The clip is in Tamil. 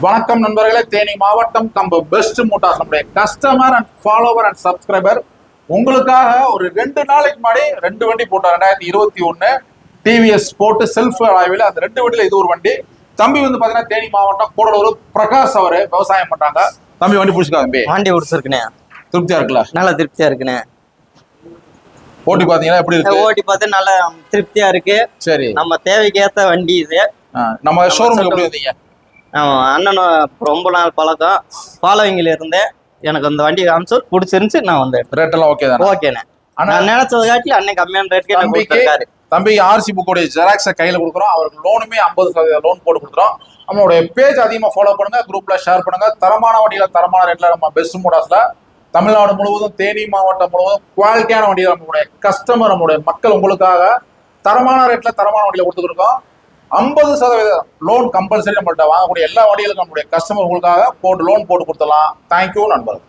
வணக்கம் நண்பர்களே, தேனி மாவட்டம் நம்ம பெஸ்ட் மோட்டார்ஸ் நம்முடைய customer and follower and subscriber உங்களுக்காக ஒரு 2 நாளைக்கு முன்னாடி 2 வண்டி போட்டோம். 2021 டிவிஎஸ் போட்டு செல்ஃப் ஆய்வில் அந்த 2 வண்டியில இது ஒரு வண்டி. தம்பி வந்து பாத்தீங்கன்னா தேனி மாவட்டம் கூடலூர் பிரகாஷ் அவரு விவசாயம் பண்றாங்க. தம்பி வண்டி பிடிச்சிக்கா தம்பி? வண்டி பிடிச்சிருக்குண்ணே. திருப்தியா இருக்குல்ல? நல்லா திருப்தியா இருக்குண்ணே. ஓட்டி பாத்தீங்கன்னா எப்படி இருக்கு? ஓட்டி பார்த்து நல்லா திருப்தியா இருக்கு. சரி, நம்ம தேவைக்கு ஏத்த வண்டி இது. நம்ம ஷோரூம் எப்படி வந்தீங்க? அண்ணனும் ரொம்ப நாள் பழக்கம், ஃபாலோவிங்ல இருந்தேன். எனக்கு அந்த வண்டி காமிச்சு பிடிச்சிருந்துச்சு, நான் வந்து ரேட் எல்லாம் ஓகே தான்? ஓகேண்ணே. நான் நினைச்சது காட்டி அன்னைக்கு கம்மியான ரேட்க்கு தம்பி ஆர்சி புக்கோட ஜெராக்ஸை கையில கொடுக்குறோம். அவருக்கு லோனுமே 50% லோன் போட்டு கொடுக்குறோம். நம்மளுடைய பேஜ் அதிகமாக ஃபாலோ பண்ணுங்க, குரூப்ல ஷேர் பண்ணுங்க. தரமான வண்டியில தரமான ரேட்ல நம்ம பெஸ்ட் மோட்டார்ஸ்ல தமிழ்நாடு முழுவதும் தேனி மாவட்டம் முழுவதும் குவாலிட்டியான வண்டியில் நம்மளுடைய கஸ்டமர் நம்மளுடைய மக்கள் உங்களுக்காக தரமான ரேட்ல தரமான வண்டியில கொடுத்துருக்கோம். 50% லோன் கம்பல்சரி நம்மள்ட்ட வாங்கக்கூடிய எல்லா வண்டிகளுக்கும் நம்மளுடைய கஸ்டமர் உங்களுக்காக போட்டு லோன் போட்டு கொடுத்துடலாம். தேங்க்யூ நண்பர்கள்.